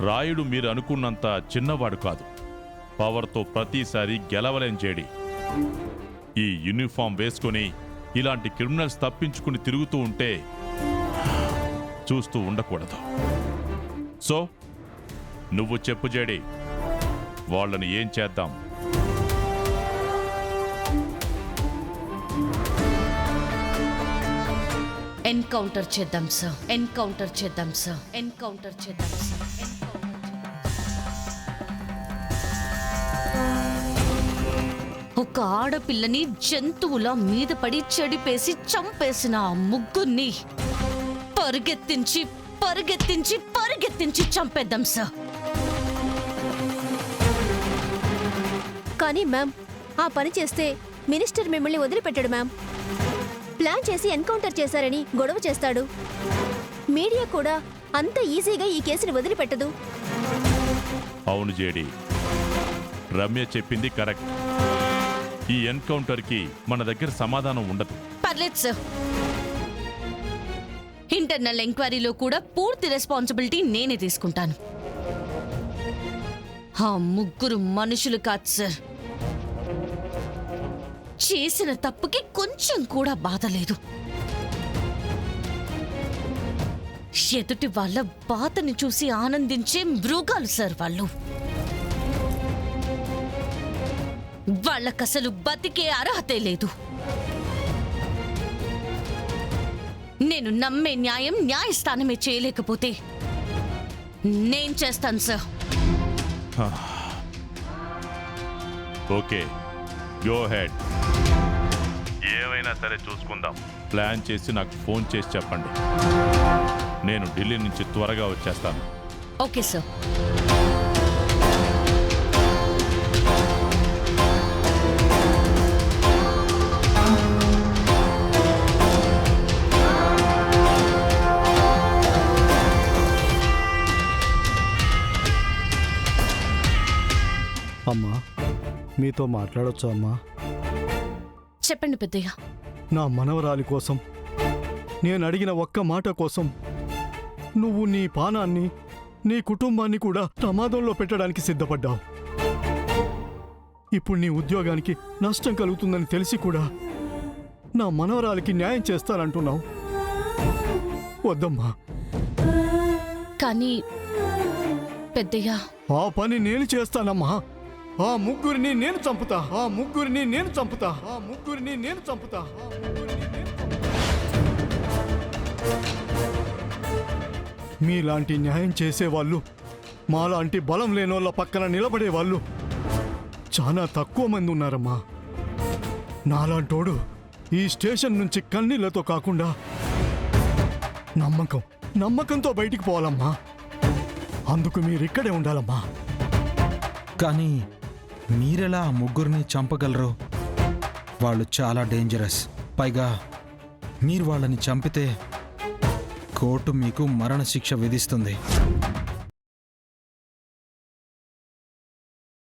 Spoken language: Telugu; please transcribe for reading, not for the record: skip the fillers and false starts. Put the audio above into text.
రాయుడు మీరు అనుకున్నంత చిన్నవాడు కాదు. పవర్తో ప్రతిసారి గెలవలేం జేడి. ఈ యూనిఫామ్ వేసుకుని ఇలాంటి క్రిమినల్స్ తప్పించుకుని తిరుగుతూ ఉంటే చూస్తూ ఉండకూడదు. సో నువ్వు చెప్పు జేడి, వాళ్ళని ఏం చేద్దాం? ఎన్కౌంటర్ చేద్దాం సార్. ఎన్కౌంటర్ చేద్దాం సార్. ఎన్కౌంటర్ చేద్దాం సార్. ఒక ఆడపిల్లని జంతువుల మీద పడి చెడిపేసి చంపేసిన ఆ ముగ్గురిని పరిగెత్తించి పరిగెత్తించి పరిగెత్తించి చంపేద్దాం సార్. కానీ మ్యామ్, ఆ పని చేస్తే మినిస్టర్ మిమ్మల్ని వదిలిపెట్టాడు మ్యామ్. ప్లాన్ చేసి ఎన్కౌంటర్ చేశారని గొడవ చేస్తాడు. మీడియా కూడా అంత ఈజీగా ఈ కేసుని వదిలిపెట్టదు. అవును జేడి, రమ్య చెప్పింది కరెక్ట్. ఈ ఎన్కౌంటర్కి మన దగ్గర సమాధానం ఉండదు. పర్లేదు సార్. ఇంటర్నల్ ఎంక్వైరీలో కూడా పూర్తి రెస్పాన్సిబిలిటీ నేనే తీసుకుంటాను. ఆ ముగ్గురు మనుషులు కాదు సార్. చేసిన తప్పుకి కొంచెం కూడా బాధ లేదు. ఎదుటి వాళ్ళ బాధని చూసి ఆనందించే మృగాలు సార్ వాళ్ళు. వాళ్ళకసలు బతికే అర్హతే లేదు. నేను నమ్మే న్యాయం న్యాయస్థానమే చేయలేకపోతే నేను చేస్తాను సార్. Okay, go head. ఏమైనా సరే చూసుకుందాం. ప్లాన్ చేసి నాకు ఫోన్ చేసి చెప్పండి. నేను ఢిల్లీ నుంచి త్వరగా వచ్చేస్తాను. Okay sir. అమ్మా, మీతో మాట్లాడొచ్చా అమ్మా? చెప్పండి పెద్దయ్య. నా మనవరాలి కోసం, నేను అడిగిన ఒక్క మాట కోసం నువ్వు నీ పానాన్ని, నీ కుటుంబాన్ని కూడా ప్రమాదంలో పెట్టడానికి సిద్ధపడ్డావు. ఇప్పుడు నీ ఉద్యోగానికి నష్టం కలుగుతుందని తెలిసి కూడా నా మనవరాలికి న్యాయం చేస్తానంటున్నావు. వద్దమ్మా. కానీ పెద్దయ్య, ఆ పని నేను చేస్తానమ్మా. ఆ ముగ్గురిని నేను చంపుతా. ఆ ముగ్గురిని నేను చంపుతా. ఆ ముగ్గురిని నేను చంపుతా. మీలాంటి న్యాయం చేసేవాళ్ళు, మాలాంటి బలం లేనోళ్ళ పక్కన నిలబడేవాళ్ళు చాలా తక్కువ మంది ఉన్నారమ్మా. నాలాంటోడు ఈ స్టేషన్ నుంచి కన్నీళ్లతో కాకుండా నమ్మకంతో బయటికి పోవాలమ్మా. అందుకు మీరిక్కడే ఉండాలమ్మా. కానీ మీరెలా ఆ ముగ్గురిని చంపగలరు? వాళ్ళు చాలా డేంజరస్. పైగా మీరు వాళ్ళని చంపితే కోర్టు మీకు మరణశిక్ష విధిస్తుంది.